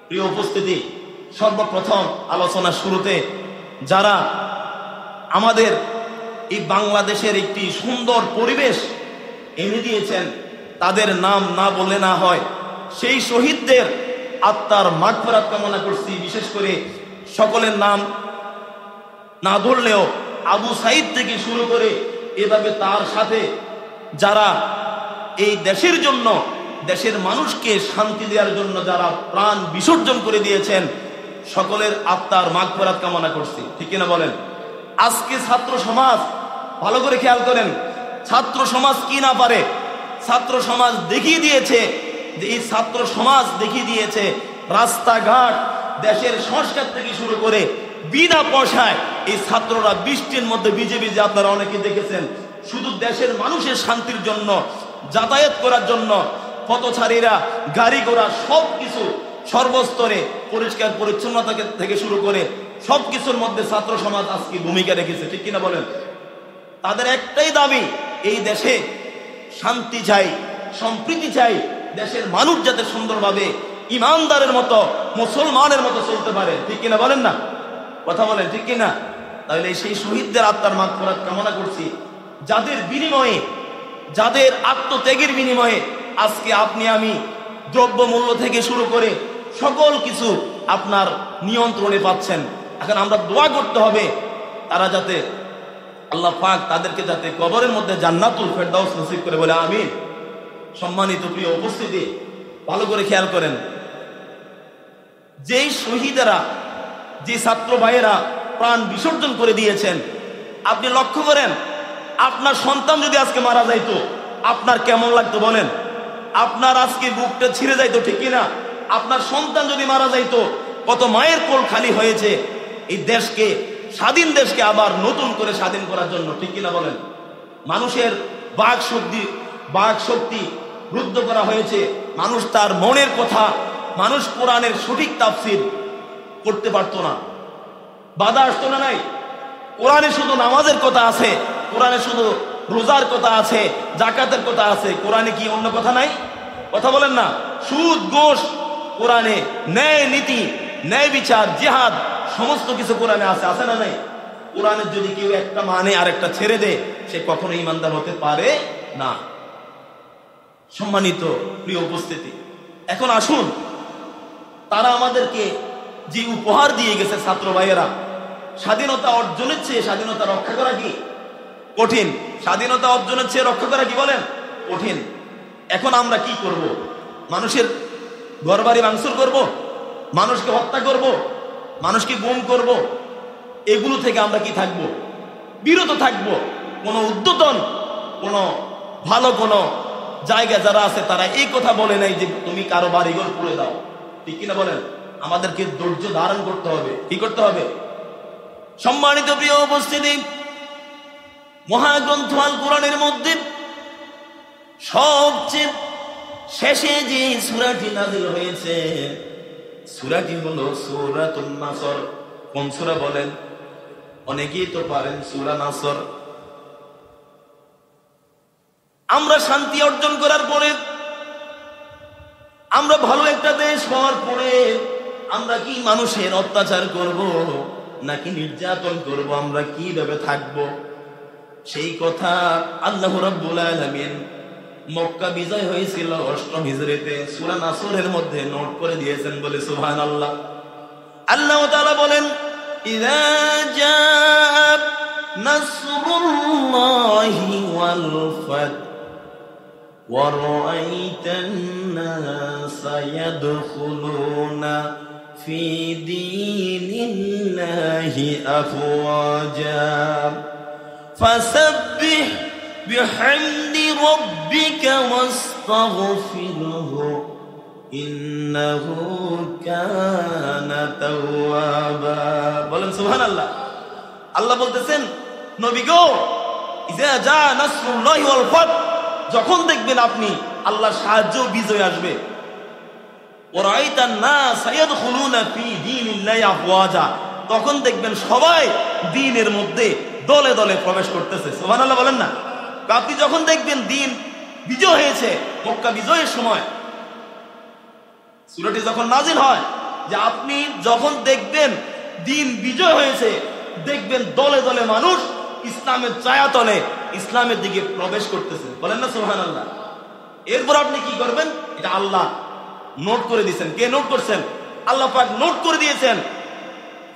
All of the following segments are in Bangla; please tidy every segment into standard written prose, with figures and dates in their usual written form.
প্রিয় উপস্থিতি, সর্বপ্রথম আলোচনার শুরুতে যারা আমাদের এই বাংলাদেশের একটি সুন্দর পরিবেশ এনে দিয়েছেন, তাদের নাম না বললে না হয়। সেই শহীদদের আত্মার মাগফিরাত কামনা করছি। বিশেষ করে সকলের নাম না ধরলেও আবু সাইদ থেকে শুরু করে এভাবে তার সাথে যারা এই দেশের জন্য, দেশের মানুষকে শান্তি দেওয়ার জন্য যারা প্রাণ বিসর্জন করে দিয়েছেন, সকলের আত্মার মাগফিরাত কামনা করছি। ঠিক কিনা বলেন? আজকে ছাত্র সমাজ, ভালো করে খেয়াল করেন, ছাত্র সমাজ কি না পারে? ছাত্র সমাজ দেখিয়ে দিয়েছে যে এই ছাত্র সমাজ দেখিয়ে দিয়েছে রাস্তাঘাট, দেশের সংস্কার থেকে শুরু করে বিনা পয়সায় এই ছাত্ররা বৃষ্টির মধ্যে ভিজে ভিজে, আপনারা অনেকে দেখেছেন, শুধু দেশের মানুষের শান্তির জন্য, যাতায়াত করার জন্য পথচারীরা, গাড়ি ঘোড়া সবকিছু সর্বস্তরে পরিষ্কার পরিচ্ছন্নতা থেকে শুরু করে সবকিছুর মধ্যে ছাত্র সমাজ আজকে ভূমিকা রেখেছে। ঠিক কিনা বলেন? তাদের একটাই দাবি, এই দেশে শান্তি চাই, সম্প্রীতি চাই, দেশের মানুষ যাতে সুন্দরভাবে ইমানদারের মতো, মুসলমানের মতো চলতে পারে। ঠিক কিনা বলেন না? কথা বলেন, ঠিক কিনা? তাহলে সেই শহীদদের আত্মার মাগফিরাত কামনা করছি, যাদের বিনিময়ে, যাদের আত্মত্যাগের বিনিময়ে আজকে আপনি আমি দ্রব্য মূল্য থেকে শুরু করে সকল কিছু আপনার নিয়ন্ত্রণে পাচ্ছেন। এখন আমরা দোয়া করতে হবে তারা যাতে, আল্লাহ পাক তাদেরকে যাতে কবরের মধ্যে জান্নাতুল ফেরদাউস নসিব করে, বলে আমিন। সম্মানিত প্রিয় উপস্থিতি, ভালো করে খেয়াল করেন, যেই শহীদেরা, যে ছাত্র ভাইয়েরা প্রাণ বিসর্জন করে দিয়েছেন, আপনি লক্ষ্য করেন, আপনার সন্তান যদি আজকে মারা যাইতো, আপনার কেমন লাগতো বলেন? আপনার আজকে বুকটা ছিঁড়ে যাইতো, ঠিক কিনা? আপনার সন্তান যদি মারা যাইতো, কত মায়ের কোল খালি হয়েছে এই দেশকে, স্বাধীন দেশকে আবার নতুন করে স্বাধীন করার জন্য। ঠিক কিনা বলেন? মানুষের বাক শক্তি রুদ্ধ করা হয়েছে। মানুষ তার মনের কথা, মানুষ কোরআনের সঠিক তাফসীর করতে পারতো না, বাধা আসতো না। নাই, কোরআনে শুধু নামাজের কথা আছে, কোরআনে শুধু রোজার কথা আছে, জাকাতের কথা আছে, কোরআনে কি অন্য কথা নাই? কথা বলেন না? সুদ, ঘুষ কোরআনে, ন্যায় নীতি, ন্যায় বিচার, জিহাদ, সমস্ত কিছু কোরআনে আছে, আছে না নাই? কোরআনের যদি কেউ একটা মানে আর একটা ছেড়ে দেয়, সে কখনো ইমানদার হতে পারে না। সম্মানিত প্রিয় উপস্থিতি, এখন আসুন, তারা আমাদেরকে যে উপহার দিয়ে গেছে ছাত্র ভাইয়েরা, স্বাধীনতা অর্জনের চেয়ে স্বাধীনতা রক্ষা করা কি কঠিন? স্বাধীনতা অর্জনের চেয়ে রক্ষা করা কি বলেন কঠিন? এখন আমরা কি করব? মানুষের ঘরবাড়ি ভাঙচুর করব, মানুষকে হত্যা করব, মানুষকে গুম করব, এগুলো থেকে আমরা কি থাকব? বিরত থাকব। কোনো উদ্যতন, কোনো ভালো কোনো জায়গা যারা আছে, তারা এই কথা বলে নাই যে তুমি কারো বাড়িঘর পুড়ে দাও। ঠিক কিনা বলেন? আমাদেরকে ধৈর্য ধারণ করতে হবে। কি করতে হবে? সম্মানিত প্রিয় উপস্থিতি, মহাগ্রন্থ আল কোরআনের মধ্যে সবচেয়ে শেষে যে সূরাটি নাযিল হয়েছে, সূরাটি হলো সূরাতুন নাসর। কোন সূরা বলেন? অনেকেই তো পারেন, সূরা নাসর। আমরা শান্তি অর্জন করার পরে, আমরা ভালো একটা দেশ হওয়ার পরে, আমরা কি মানুষের অত্যাচার করব নাকি নির্যাতন করব? আমরা কিভাবে থাকব? সেই কথা আল্লাহ রাব্বুল আলামিন মক্কা বিজয় হয়েছিল ৮ম হিজরিতে সূরা নাসরের মধ্যে নোট করে দিয়েছেন, বলে সুবহানাল্লাহ। আল্লাহ তাআলা বলেন, ইযা জাআ নাসরুল্লাহি ওয়াল ফাত ওয়া রাআইতান নাসা ইয়াদখুলুনা ফি দীনিল্লাহি আফওয়াজা ফাসাব্বিহ বিহামদি রাব্বিকা ওয়াস্তাগফিরহু ইন্নাহু কানা তাওয়াবা। বলেন সুবহানাল্লাহ। আল্লাহ বলতেছেন, নবী গো, ইযা জা নাসরুল্লাহি ওয়াল ফাত, যখন দেখবেন আপনি আল্লাহর সাহায্য, বিজয় আসবে, ওয়ারাইতান নাস ইয়াদখুলুনা ফি দীনিল্লাহি আফওয়াজা, তখন দেখবেন সবাই দ্বীনের মধ্যে দলে দলে প্রবেশ করতেছে। সুবহানাল্লাহ বলেন না? আপনি যখন দেখবেন দ্বীন বিজয় হয়েছে, মক্কা বিজয়ের সময় সূরাটি যখন নাজিল হয়, যে আপনি যখন দেখবেন দিন বিজয় হয়েছে, দেখবেন দলে দলে মানুষ ইসলামের ছায়াতলে ইসলামের দিকে প্রবেশ করতেছে, বলেন না সুবহানাল্লাহ। এরপর আপনি কি করবেন? এটা আল্লাহ নোট করে দিয়েছেন। কে নোট করছেন? আল্লাহ পাক নোট করে দিয়েছেন।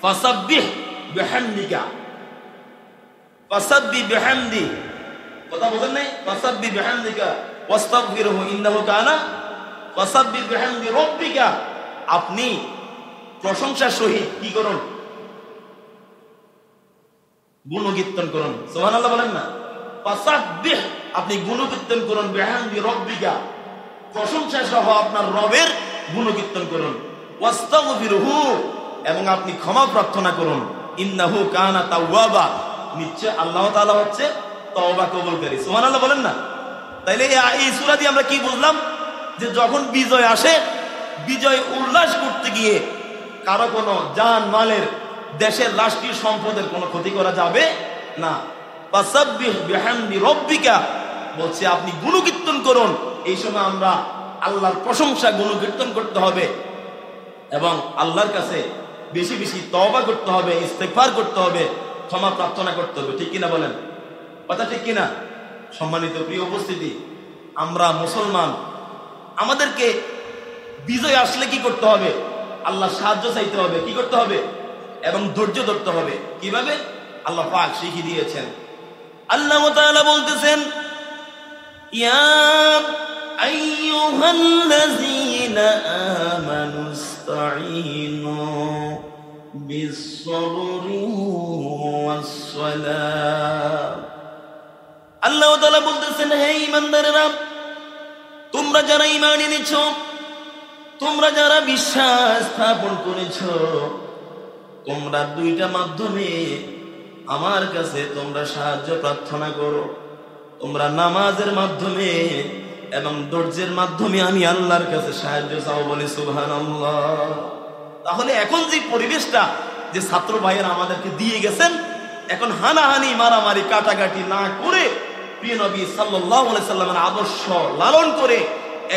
ফাসাব্বিহ বিহামদিকা, ফাসাব্বিহ বিহামদি, কথা বলেন নাই? ফাসাব্বিহ বিহামদিকা ওয়াস্তাগফিরহু ইন্নাহু কানা, ফাসাব্বিহ বিহামদি রাব্বিকা, আপনি প্রশংসার সহিত কি করুন? গুণকীর্তন করুন। সুবহানাল্লাহ বলেন না? ফাসাব্বিহ, আপনি গুণকীর্তন করুন, বিহামদি রাব্বিকা, প্রশংসা সহ আপনার রবের গুণকীর্তন করুন। ওয়াস্তাগফিরহু, এবং আপনি ক্ষমা প্রার্থনা করুন। ইন্নাহু কানা তাওয়াবা, নিশ্চয় আল্লাহ তাআলা হচ্ছে তওবা কবুলকারী। সুবহানাল্লাহ বলেন না? তাইলে এই সূরা দিয়ে আমরা কি বুঝলাম? যে যখন বিজয় আসে, বিজয় উল্লাস করতে গিয়ে কারো কোনো জান মালের, দেশের রাষ্ট্রীয় সম্পদের কোনো ক্ষতি করা যাবে না। ফাসাব্বিহ বিহামদি রাব্বিকা বলছে আপনি গুণকীর্তন করুন। এই সময় আমরা আল্লাহর প্রশংসা গুণকীর্তন করতে হবে এবং আল্লাহর কাছে বেশি বেশি তওবা করতে হবে, ইস্তেগফার করতে হবে, ক্ষমা প্রার্থনা করতে হবে। ঠিক কিনা বলেন? কথা ঠিক কিনা? সম্মানিত প্রিয় উপস্থিতি, আমরা মুসলমান, আমাদেরকে বিজয় আসলে কি করতে হবে? আল্লাহ সাহায্য চাইতে হবে। কি করতে হবে? এবং ধৈর্য ধরতে হবে। কিভাবে? আল্লাহ পাক শিখিয়ে দিয়েছেন। আল্লাহ তাআলা বলতেছেন, ইয়া আইয়ুহাল্লাযীনা আমানুস্তাঈনু বিস-সাবরি ওয়াস-সালাহ। আল্লাহ তাআলা বলতেছেন, হে ঈমানদারেরা, তোমরা যারা ঈমান এনেছো, তোমরা যারা বিশ্বাস স্থাপন করেছো, তোমরা দুইটা মাধ্যমে আমার কাছে তোমরা সাহায্য প্রার্থনা করো। তোমরা নামাজের মাধ্যমে এবং ধৈর্যের মাধ্যমে আমি আল্লাহর কাছে সাহায্য চাও। বলে সুবহানাল্লাহ। তাহলে এখন যে পরিবেশটা যে ছাত্র ভাইয়েরা আমাদেরকে দিয়ে গেছেন, এখন হানাহানি, মারামারি, কাটাকাটি না করে প্রিয় নবী সাল্লাল্লাহু আলাইহি সাল্লামের আদর্শ লালন করে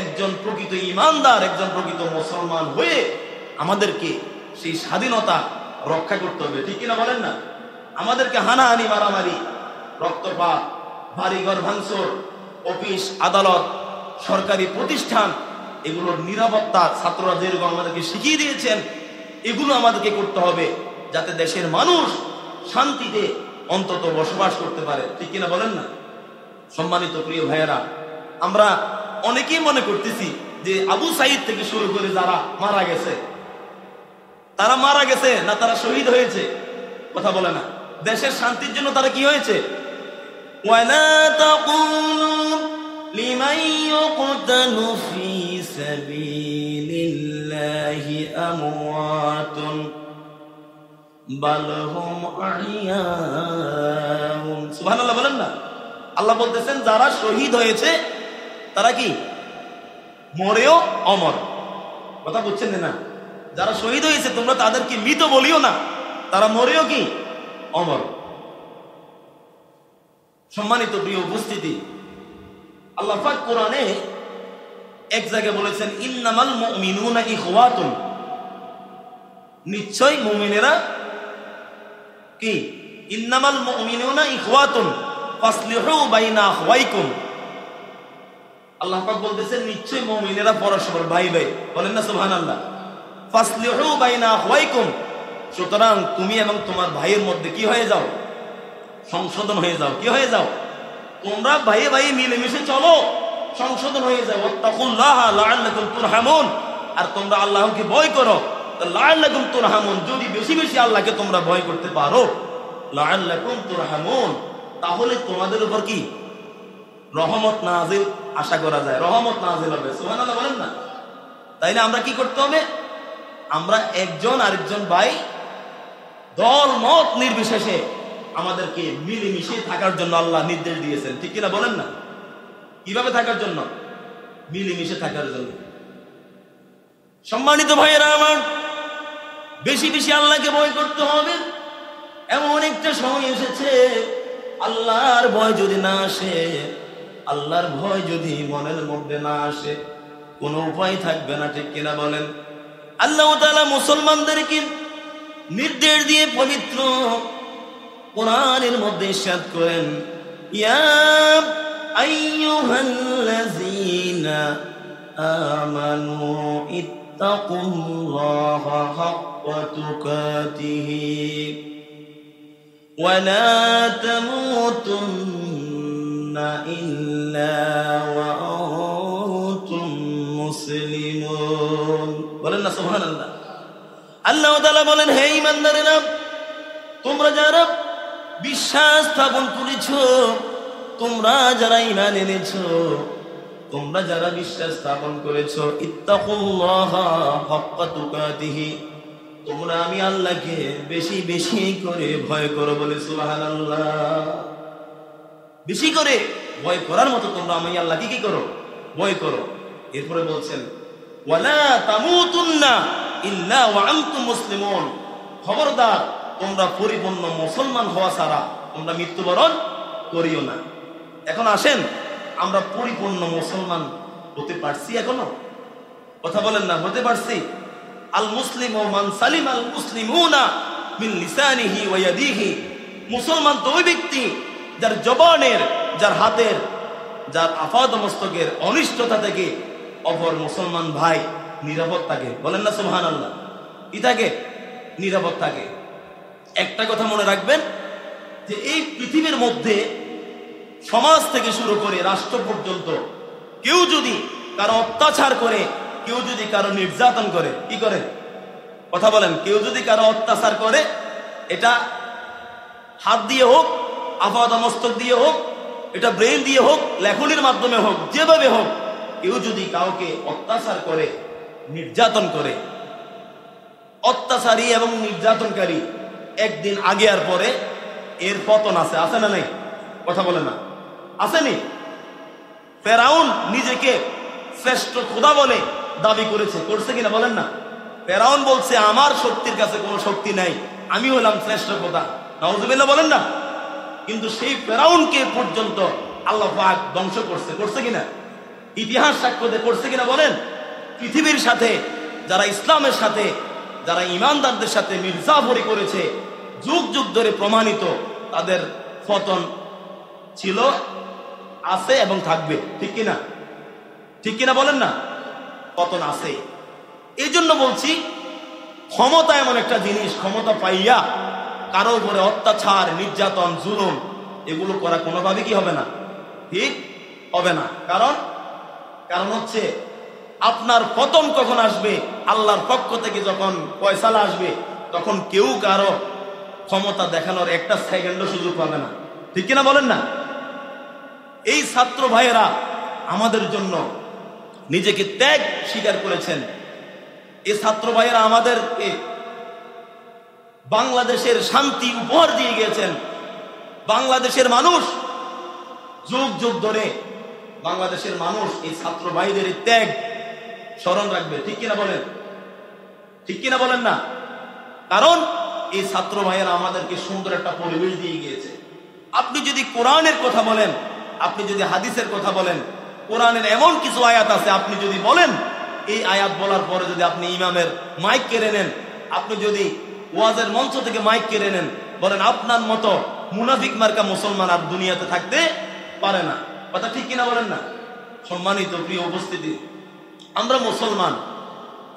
একজন প্রকৃত ঈমানদার, একজন প্রকৃত মুসলমান হয়ে আমাদেরকে সেই স্বাধীনতা রক্ষা করতে হবে। ঠিক কিনা বলেন না? আমাদেরকে হানাহানি, মারামারি, রক্তপাত, বাড়িঘর ভাঙচুর, অফিস আদালত, সরকারি প্রতিষ্ঠান, এগুলোর নিরাপত্তা ছাত্ররা যেরকম আমাদেরকে শিখিয়ে দিয়েছেন, এগুলো আমাদেরকে করতে হবে যাতে দেশের মানুষ শান্তিতে অন্তত বসবাস করতে পারে। ঠিক কিনা বলেন না? সম্মানিত প্রিয় ভাইয়েরা, আমরা অনেকেই মনে করতেছি যে আবু সাঈদ থেকে শুরু করে যারা মারা গেছে, তারা মারা গেছে না তারা শহীদ হয়েছে? কথা বলে না। দেশের শান্তির জন্য তারা কি হয়েছে? ওয়ালা তাকুলু লিমান ইউকতালু ফি সাবিলিল্লাহি আমওয়াতুন বাল হুম আহইয়াউন। সুবহানাল্লাহ বলেন না? আল্লাহ বলতেছেন যারা শহীদ হয়েছে তারা কি মরেও অমর। কথা বুঝছেন না? যারা শহীদ হয়েছে তোমরা তাদেরকে মৃত বলিও না, তারা মরেও কি অমর। সম্মানিত প্রিয় উপস্থিতি, আল্লাহ পাক কোরআনে এক জায়গায় বলেছেন, ইন্নামাল মুমিনুনা ইখওয়াতুন, নিশ্চয় মুমিনেরা কি? ইন্নামাল মুমিনুনা ইখওয়াতুন ফাসলিহু বাইনা আখওয়াইকুম। আল্লাহ পাক বলতেছেন নিশ্চয় মুমিনেরা পরস্পর ভাই ভাই। বলেন না সুবহানাল্লাহ? ফাসলিহু বাইনা আখওয়াইকুম, সুতরাং তুমি এবং তোমার ভাইয়ের মধ্যে কি হয়ে যাও? সংশোধন হয়ে যাও। কি হয়ে যাও? তোমরা ভাইয়ে ভাইয়ে মিলেমিশে চলো, সংশোধন হয়ে যাও। ওয়াত্তাকুল্লাহ লাআল্লাকুম তুরহামুন, আর তোমরা আল্লাহকে ভয় করো। লাআল্লাকুম তুরহামুন, যদি বেশি বেশি আল্লাহকে তোমরা ভয় করতে পারো, লাআল্লাকুম তুরহামুন, তাহলে তোমাদের উপর কি রহমত নাজিল আশা করা যায়, রহমত নাজিল হবে। সুবহানাল্লাহ বলেন না? তাইলে আমরা কি করতে হবে? আমরা একজন আরেকজন ভাই দল মত নির্বিশেষে আমাদেরকে মিলেমিশে থাকার জন্য আল্লাহ নির্দেশ দিয়েছেন। ঠিক কিনা বলেন না? কিভাবে থাকার জন্য? মিলেমিশে থাকার জন্য। সম্মানিত ভাইয়েরা আমার, বেশি বেশি আল্লাহকে ভয় করতে হবে। এমন একটা সময় এসেছে, আল্লাহর ভয় যদি না আসে, আল্লাহর ভয় যদি মনের মধ্যে না আসে, কোনো উপায় থাকবে না। ঠিক কিনা বলেন? আল্লাহ তাআলা মুসলমানদেরকে নির্দেশ দিয়ে পবিত্র কোরআনের মধ্যে ইরশাদ করেন, ইয়া আইয়ুহাল্লাযীনা আমানু ইত্তাকুল্লাহা হাক্কা তুকাতিহি ওয়া লা তামুতুন্না ইল্লা ওয়া আনতুম মুসলিমুন। বলেন না সুবহানাল্লাহ। আল্লাহ তাআলা বলেন, হে ঈমানদারেরা, তোমরা যারা বিশ্বাস স্থাপন করেছো, তোমরা যারা ঈমান এনেছো, তোমরা যারা বিশ্বাস স্থাপন করেছো, ইত্তাকুল্লাহা হাক্কা তুকাতিহি, তোমরা আমি আল্লাহকে বেশি বেশি করে ভয় করো। বলে সুবহানাল্লাহ। বেশি করে ভয় করার মতো তোমরা আমি আল্লাহকে কি করো? ভয় করো। এরপরে বলছেন, ওয়ালা তামুতুন্না ইল্লা ওয়া আনতুম মুসলিমুন, খবরদার তোমরা পরিপূর্ণ মুসলমান হওয়া ছাড়া তোমরা মৃত্যুবরণ করিও না। এখন আসেন, আমরা পরিপূর্ণ মুসলমান হতে পারছি এখনো? কথা বলেন না, হতে পারছি? আল মুসলিমু মান সালিম আল মুসলিমুনা মিন লিসানিহি ওয়া ইয়াদিহি, মুসলমান তো ওই ব্যক্তি যার জবানের, যার হাতের, যার আফাদ মস্তকের অনিষ্টতা থেকে অপর মুসলমান ভাই নিরাপদ থাকে। বলেন না সুবহানাল্লাহ। কি থাকে? নিরাপদ থাকে। একটা কথা মনে রাখবেন যে এই পৃথিবীর মধ্যে সমাজ থেকে শুরু করে রাষ্ট্র পর্যন্ত কেউ যদি কারো অত্যাচার করে, কেউ যদি কারো নির্যাতন করে, কি করে? কথা বলেন। কেউ যদি কারো অত্যাচার করে, এটা হাত দিয়ে হোক, আপাত মস্তক দিয়ে হোক, এটা ব্রেন দিয়ে হোক, লেখনির মাধ্যমে হোক, যেভাবে হোক, কেউ যদি কাউকে অত্যাচার করে, নির্যাতন করে, অত্যাচারী এবং নির্যাতনকারী একদিন আগে আর পরে এর পতন আছে। আছে না নাই? কথা বলে না, আসেনি? ফেরাউন নিজেকে শ্রেষ্ঠ খোদা বলে দাবি করেছে, করছে কিনা বলেন না? ফেরাউন বলছে আমার শক্তির কাছে কোনো শক্তি নাই, আমি হলাম শ্রেষ্ঠ খোদা। নাউজুবিল্লাহ বলেন না? কিন্তু সেই ফেরাউনকে পর্যন্ত আল্লাহ পাক ধ্বংস করছে, করছে কিনা? ইতিহাস সাক্ষ্য দিয়ে করছে কিনা বলেন? পৃথিবীর সাথে যারা ইসলামের সাথে, যারা ইমানদারদের সাথে মির্জাফরি করেছে, যুগ যুগ ধরে প্রমাণিত, তাদের পতন ছিল, আছে এবং থাকবে। ঠিক কিনা? ঠিক কিনা বলেন না? পতন আছে। এই জন্য বলছি, ক্ষমতা এমন একটা জিনিস, ক্ষমতা পাইয়া কারো উপরে অত্যাচার, নির্যাতন, জুলুম এগুলো করা কোনোভাবে কি হবে না? ঠিক হবে না। কারণ হচ্ছে আপনার পতন কখন আসবে? আল্লাহর পক্ষ থেকে যখন ফয়সালা আসবে, তখন কেউ কারো ক্ষমতা দেখানোর একটা সেকেন্ডও সুযোগ পাবে না। ঠিক কিনা বলেন না? এই ছাত্র ভাইয়েরা আমাদের জন্য নিজেকে ত্যাগ স্বীকার করেছেন। এই ছাত্র ভাইয়েরা আমাদেরকে বাংলাদেশের শান্তি উপহার দিয়ে গিয়েছেন। বাংলাদেশের মানুষ যুগ যুগ ধরে, বাংলাদেশের মানুষ এই ছাত্র ভাইদের ত্যাগ স্মরণ রাখবে। ঠিক কিনা বলেন? ঠিক কিনা বলেন না? কারণ এই ছাত্র ভাইয়েরা আমাদেরকে সুন্দর একটা পরিবেশ দিয়ে গিয়েছে। আপনি যদি কোরআনের কথা বলেন, আপনি যদি হাদিসের কথা বলেন, কোরআনের এমন কিছু আয়াত আছে, আপনি যদি বলেন, এই আয়াত বলার পরে যদি আপনি ইমামের মাইক কেড়ে নেন, আপনি যদি ওয়াজের মঞ্চ থেকে মাইক কেড়ে নেন, বলেন আপনার মতো মুনাফিক মার্কা মুসলমান আর দুনিয়াতে থাকতে পারে না। কথা ঠিক কিনা বলেন না? সম্মানিত প্রিয় উপস্থিতি, আমরা মুসলমান,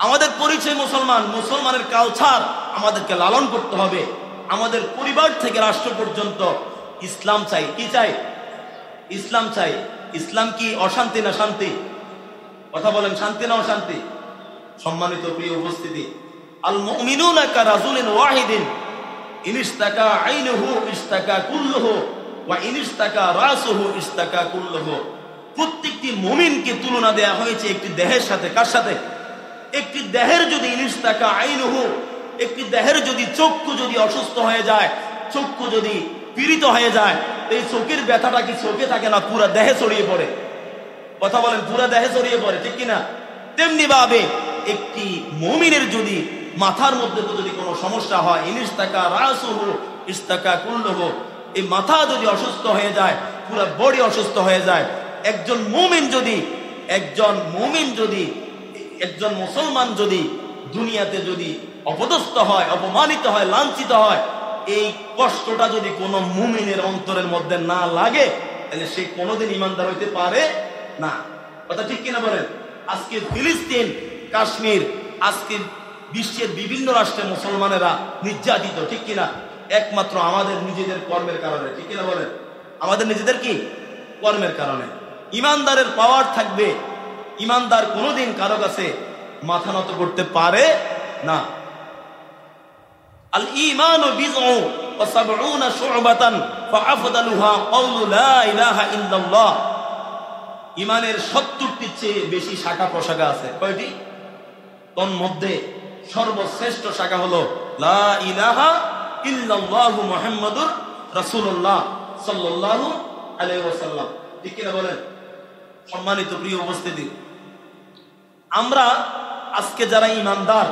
আমাদের পরিচয় মুসলমান। মুসলমানের কালচার আমাদেরকে লালন করতে হবে। আমাদের পরিবার থেকে রাষ্ট্র পর্যন্ত ইসলাম চাই। কি চাই? ইসলাম চাই। ইসলাম কি অশান্তি না শান্তি? কথা বলেন, শান্তি না অশান্তি? সম্মানিত প্রিয় উপস্থিতি, আল মুমিনুনা কারাজুলিন ওয়াহিদিন ইনিস্তাকা আইনুহু ইস্তাকা কুল্লুহু ওয়া ইনিস্তাকা রাসুহু ইস্তাকা কুল্লুহু। প্রত্যেকটি মুমিনকে তুলনা দেয়া হয়েছে একটি দেহের সাথে। কার সাথে? একটি দেহের যদি ইনিস্তাকা আইনুহু, একটি দেহের যদি চক্ষু যদি অসুস্থ হয়ে যায়, চক্ষু যদি পীড়িত হয়ে যায়, এই চোখের ব্যথাটা কি চোখে থাকে না, পুরা দেহে ছড়িয়ে পড়ে? কথা বলেন, পুরা দেহে ছড়িয়ে পড়ে। ঠিক কিনা? তেমনি ভাবে একটি মুমিনের যদি মাথার মধ্যে যদি কোনো সমস্যা হয়, ইনিস্তাকা রাসুহু ইস্তাকা কুল্লুহু, এই মাথা যদি অসুস্থ হয়ে যায়, পুরা বডি অসুস্থ হয়ে যায়। একজন মুমিন যদি একজন মুসলমান যদি দুনিয়াতে যদি অপদস্থ হয়, অপমানিত হয়, লাঞ্ছিত হয়, এই কষ্টটা যদি কোনো মুমিনের অন্তরের মধ্যে না লাগে, তাহলে সে কোনোদিন ইমানদার হইতে পারে না। কথা ঠিক কিনা বলেন? আজকে ফিলিস্তিন, কাশ্মীর, আজকে বিশ্বের বিভিন্ন রাষ্ট্রে মুসলমানেরা নির্যাতিত, ঠিক কিনা? একমাত্র আমাদের নিজেদের কর্মের কারণে, ঠিক কিনা বলেন? আমাদের নিজেদের কি কর্মের কারণে। ইমানদারের পাওয়ার থাকবে, ইমানদার কোনোদিন কারো কাছে মাথা নত করতে পারে না। আল ঈমানু বিদ'উ ওয়া সাবউনা শু'বাতান ফাআফদালুহা ক্বাউলু লা ইলাহা ইল্লাল্লাহ। ঈমানের 70টির চেয়ে বেশি শাখা প্রশাখা আছে। কয়টি? তোর মধ্যে সর্বশ্রেষ্ঠ শাখা হলো লা ইলাহা ইল্লাল্লাহু মুহাম্মাদুর রাসূলুল্লাহ সাল্লাল্লাহু আলাইহি ওয়াসাল্লাম। ঠিক কিনা বলেন? সম্মানিত প্রিয় উপস্থিতি, আমরা আজকে যারা ঈমানদার,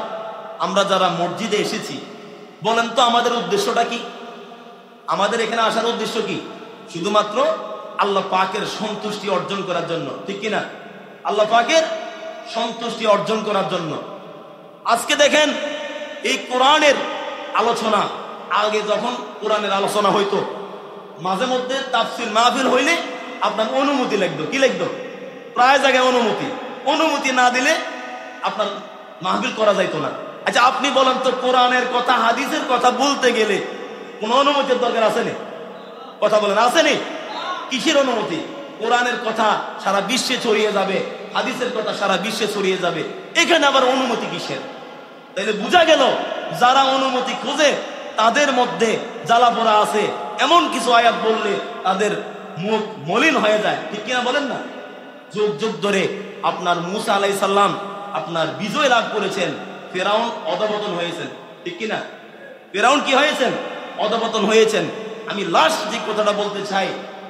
আমরা যারা মসজিদে এসেছি, বলেন তো আমাদের উদ্দেশ্যটা কি? আমাদের এখানে আসার উদ্দেশ্য কি? শুধুমাত্র আল্লাহ পাকের সন্তুষ্টি অর্জন করার জন্য, ঠিক কিনা? আল্লাহ পাকের সন্তুষ্টি অর্জন করার জন্য। আজকে দেখেন এই কোরআনের আলোচনা, আগে যখন কোরআনের আলোচনা হইতো, মাঝে মধ্যে তাফসীর মাহফিল হইলে আপনার অনুমতি লাগতো। কি লাগতো? প্রায় জায়গায় অনুমতি না দিলে আপনার মাহফিল করা যাইতো না। আচ্ছা আপনি বলেন তো, কোরআনের কথা, হাদিসের কথা বলতে গেলে কোন অনুমতির দরকার আসেনি? কথা বলেন, আসেনি? কিসের অনুমতি? কোরআনের কথা সারা বিশ্বে ছড়িয়ে যাবে, হাদিসের কথা সারা বিশ্বে ছড়িয়ে যাবে, এখানে আবার অনুমতি কিসের? তাইলে বোঝা গেল যারা অনুমতি খোঁজে তাদের মধ্যে জ্বালা পোড়া আছে। এমন কিছু আয়াত বললে তাদের মুখ মলিন হয়ে যায়, ঠিক কিনা বলেন না? যুগ যুগ ধরে আপনার মূসা আলাইহিস সালাম আপনার বিজয় লাভ করেছেন, ফেরাউন অধঃপতন হয়েছেন, ঠিক কিনা? ফেরাউন কি হয়েছেন? অধঃপতন হয়েছেন। আমি লাস্ট যে কথাটা বলতে চাই,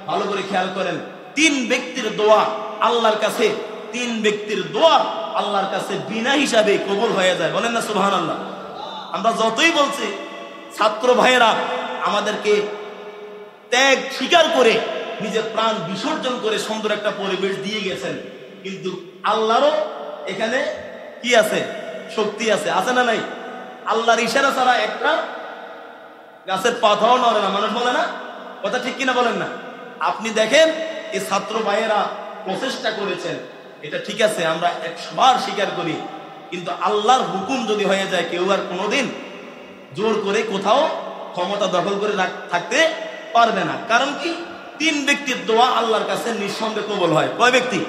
ভালো করে খেয়াল করেন। 3 ব্যক্তির দোয়া আল্লাহর কাছে, 3 ব্যক্তির দোয়া আল্লাহর কাছে বিনা হিসাবে কবুল হয়ে যায়। বলেন না সুবহানাল্লাহ? আমরা যতই বলছি, ছাত্র ভাইয়েরা আমাদেরকে ত্যাগ স্বীকার করে নিজের প্রাণ বিসর্জন করে সুন্দর একটা পরিবেশ দিয়ে গেছেন, কিন্তু আল্লাহরও এখানে কি আছে? শক্তি আছে। আছে না নাই? আল্লাহর ইশারা ছাড়া একটা গাছের পাতাও নড়ে না, মানুষ বলে না? কথা ঠিক কিনা বলেন না? আপনি দেখেন এই ছাত্র ভাইয়েরা প্রচেষ্টা করেছেন, এটা ঠিক আছে, আমরা 100 বার স্বীকার করি, কিন্তু আল্লাহর হুকুম যদি হয়ে যায়, কেউ আর কোনোদিন জোর করে কোথাও ক্ষমতা দখল করে থাকতে পারবে না। কারণ কি? 3 ব্যক্তির দোয়া আল্লাহর কাছে নিঃসন্দেহে কবুল হয়। কয় ব্যক্তি?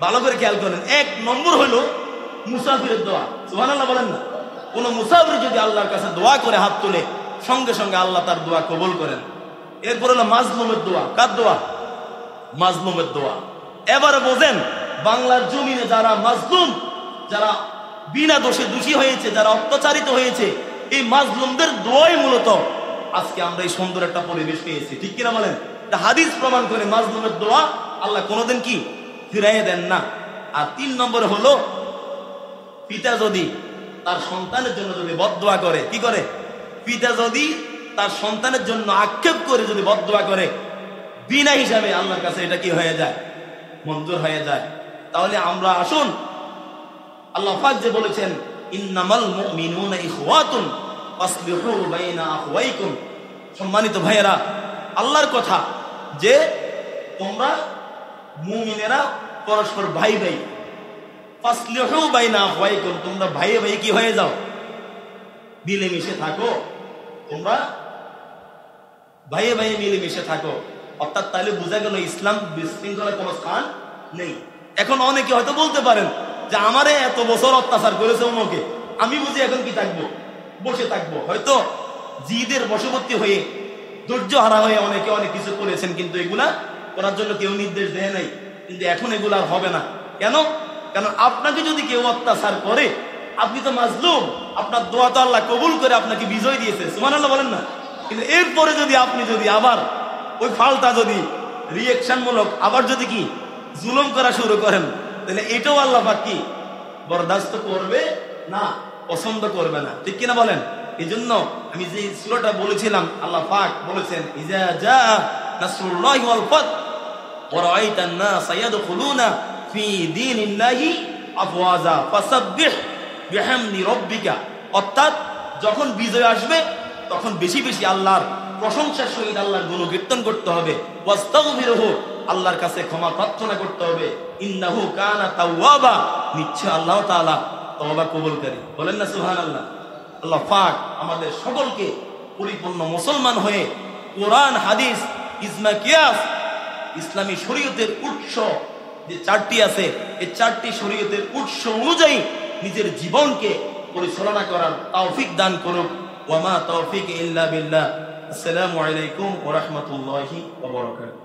ভালো করে খেয়াল করেন। 1 নম্বর হলো মুসাফিরের দোয়া। সুবহানাল্লাহ বলেন না? কোন মুসাফির যদি আল্লাহর কাছে দোয়া করে হাত তুলে, সঙ্গে সঙ্গে আল্লাহ তার দোয়া কবুল করেন। এরপর হলো মাজলুমের দোয়া। কার দোয়া? মাজলুমের দোয়া। এবারে বোঝেন, বাংলার জমিনে যারা মাজলুম, যারা বিনা দোষে দোষী হয়েছে, যারা অত্যাচারিত হয়েছে, এই মাজলুমদের দোয়াই মূলত আজকে আমরা এই সুন্দর একটা পরিবেশ পেয়েছি, ঠিক কিনা বলেন? হাদিস প্রমাণ করে মাজলুমের দোয়া আল্লাহ কোনোদিন কি ফিরাইয়ে দেন না। আর 3 নম্বরে হলো পিতা যদি তার সন্তানের জন্য যদি বদদোয়া করে, কি করে? পিতা যদি তার সন্তানের জন্য আক্ষেপ করে যদি বদদোয়া করে, বিনা হিসাবে আল্লাহর কাছে এটা কি হয়ে যায়? মঞ্জুর হয়ে যায়। তাহলে আমরা আসুন, আল্লাহ পাক যে বলেছেন ইন্নামাল মুমিনুনা ইখওয়াতুন ফাসলিহু বাইনা আখওয়াইকুম, সম্মানিত ভাইয়েরা, আল্লাহর কথা যে তোমরা মুমিনেরা পরস্পর ভাই ভাই, ফাসলিহু বাইনা আখওয়াইকুম, তোমরা ভাই ভাই কি হয়ে যাও? মিলেমিশে থাকো, তোমরা ভাই ভাই মিলেমিশে থাকো। অর্থাৎ তাহলে বোঝা গেল ইসলাম বিশৃঙ্খলার কোনো স্থান নেই। এখন অনেকে হয়তো বলতে পারেন যে আমারে এত বছর অত্যাচার করেছে অমুকে, আমি বুঝি এখন কি থাকবো? বসে থাকবো? হয়তো জিদের বশবর্তী হয়ে, ধৈর্য হারা হয়ে অনেকে অনেক কিছু করেছেন, কিন্তু এগুলা করার জন্য কেউ নির্দেশ দেয় নাই। কিন্তু এখন এগুলা আর হবে না। কেন? কারণ আপনাকে যদি কেউ অত্যাচার করে, আপনি তো মাজলুম, আপনার দোয়া তো আল্লাহ কবুল করে আপনাকে বিজয় দিয়েছে। সুবহানাল্লাহ বলেন না? কিন্তু এরপরে যদি আপনি যদি আবার ওই ফালটা যদি রিঅ্যাকশন মূলক আবার যদি কি জুলুম করা শুরু করেন, তাহলে এটাও আল্লাহ পাক কি বরদাস্ত করবে না, পছন্দ করবে না, ঠিক কিনা বলেন? এই জন্য আমি যে সূরাটা বলেছিলাম, আল্লাহ পাক বলেছেন ইজা জা নাসরুল্লাহি ওয়াল ফাত ওয়া রাআইতান নাস ইয়াদখুলুনা ফি দীনিল্লাহি আফওয়াজা ফাসাব্বিহ বিহামদি রব্বিকা, অর্থাৎ যখন বিজয় আসবে তখন বেশি বেশি আল্লাহর প্রশংসার সহিত আল্লাহর গুণকীর্তন করতে হবে। ওয়াস্তাগফিরহু, আল্লাহর কাছে ক্ষমা প্রার্থনা করতে হবে। ইন্নাহু কানা তাওয়াবা, নিশ্চয় আল্লাহ তাআলা তওবা কবুলকারী। বলেন না সুবহানাল্লাহ। আল্লাহ পাক আমাদের সকলকে পরিপূর্ণ মুসলমান হয়ে কোরআন, হাদিস, ইজমা, কিয়াস, ইসলামী শরীয়তের উৎস যে চারটি আছে, এই চারটি শরীয়তের উৎস অনুযায়ী নিজের জীবনকে পরিচালনা করার তৌফিক দান করুক। ওয়া মা তৌফিক ইল্লা বিল্লাহ। আসসালামু আলাইকুম ওয়া রাহমাতুল্লাহি ওয়া বারাকাতুহু।